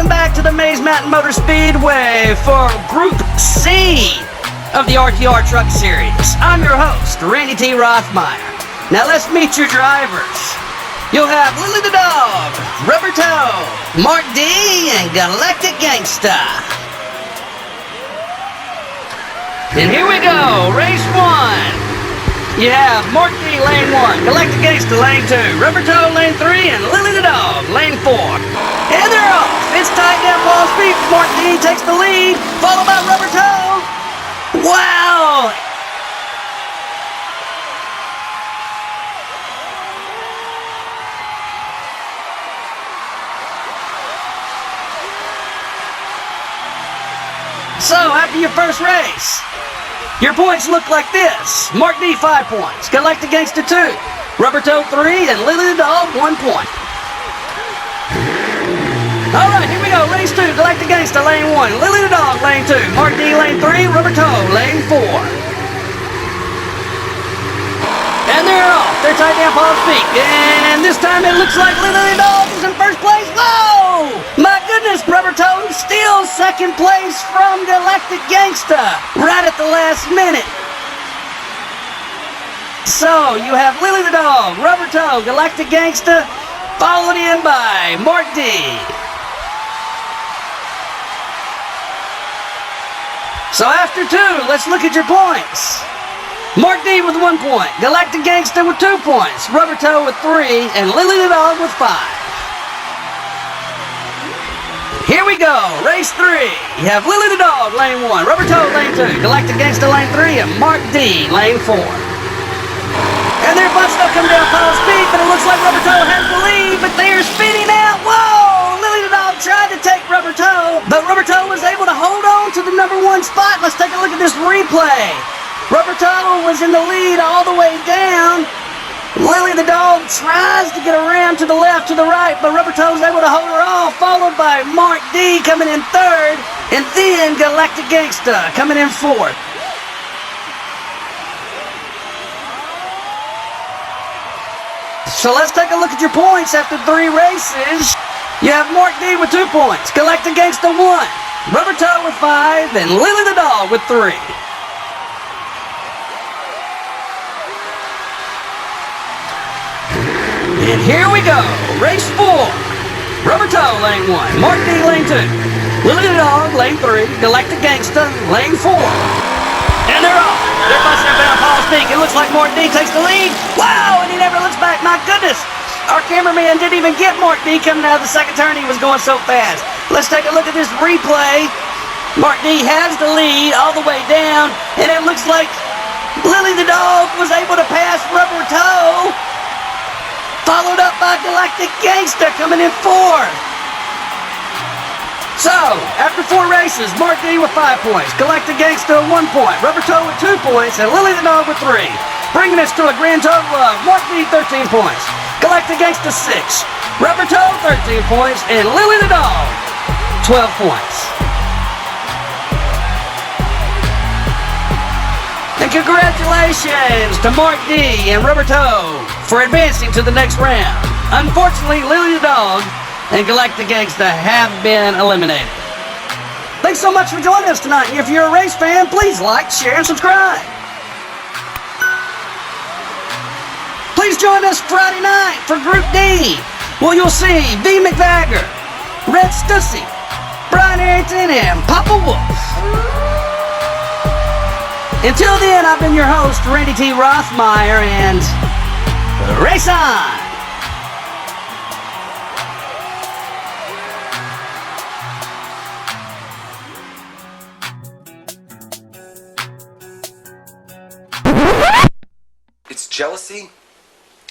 Welcome back to the Maze Mountain Motor Speedway for Group C of the RTR Truck Series. I'm your host, Randy T. Rothmeyer. Now let's meet your drivers. You'll have Lily the Dog, Rubber Toe, Mark D, and Galactic Gangsta. And here we go, race 1. You have Mark D, lane 1, Galactic Gangsta, lane 2, Rubber Toe, lane 3, and Lily the Dog, lane 4. And they're off. It's tight down ball speed. Mark D takes the lead, followed by Rubber Toe. Wow! So, after your first race, your points look like this. Mark D, 5 points. Galactic Gangsta, 2. Rubber Toe, 3. And Lily the Dog, 1 point. Alright, here we go. Race 2. Galactic Gangsta, lane 1. Lily the Dog, lane 2. Mark D, lane 3. Rubber Toe, lane 4. And they're off. They're tight down Paul's feet. And this time it looks like Lily the Dog is in first place. Whoa! My goodness, Rubber Toe still second place from Galactic Gangsta right at the last minute. So you have Lily the Dog, Rubber Toe, Galactic Gangsta, followed in by Mark D. So after 2, let's look at your points. Mark D with 1 point, Galactic Gangsta with 2 points, Rubber Toe with 3, and Lily the Dog with 5. Here we go, race 3. You have Lily the Dog, lane 1, Rubber Toe, lane 2, Galactic Gangsta, lane 3, and Mark D, lane 4. And they're bunched up coming down Paul speed, but it looks like Rubber Toe has the lead, but they are speeding out. Whoa! Lily the Dog tried to take Rubber Toe, but Rubber Toe was able to hold on to the number 1 spot. Let's take a look at this replay. Rubber Toe was in the lead all the way down. Lily the Dog tries to get around to the left, to the right, but Rubber Toe's able to hold her off, followed by Mark D coming in 3rd, and then Galactic Gangsta coming in 4th. So let's take a look at your points after 3 races. You have Mark D with 2 points, Galactic Gangsta 1, Rubber Toe with 5, and Lily the Dog with 3. And here we go, race 4. Rubber Toe, lane 1, Mark D, lane 2, Lily the Dog, lane 3, Galactic Gangsta, lane 4. And they're off. They're busting up down Paul's Peak. It looks like Mark D takes the lead. Wow, and he never looks back. My goodness, our cameraman didn't even get Mark D coming out of the second turn. He was going so fast. Let's take a look at this replay. Mark D has the lead all the way down, and it looks like Lily the Dog was able to pass Rubber Toe, followed up by Galactic Gangsta coming in 4th. So, after 4 races, Mark D with 5 points, Galactic Gangsta 1 point, Rubber Toe with 2 points, and Lily the Dog with 3. Bringing us to a grand total of Mark D 13 points, Galactic Gangsta 6, Rubber Toe 13 points, and Lily the Dog 12 points. And congratulations to Mark D and Rubber Toe for advancing to the next round. Unfortunately, Lily the Dog and Galactic Gangsta have been eliminated. Thanks so much for joining us tonight. If you're a race fan, please like, share, and subscribe. Please join us Friday night for Group D, where you'll see V. McVagger, Red Stussy, Brian Arrington, and Papa Wolf. Until then, I've been your host, Randy T. Rothmeyer, and race on! It's jealousy,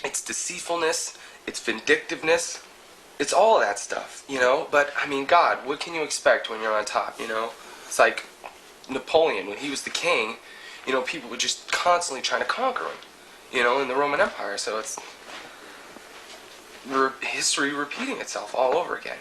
it's deceitfulness, it's vindictiveness, it's all of that stuff, you know? But, I mean, God, what can you expect when you're on top, you know? It's like Napoleon, when he was the king, you know, people were just constantly trying to conquer him, you know, in the Roman Empire. So it's history repeating itself all over again.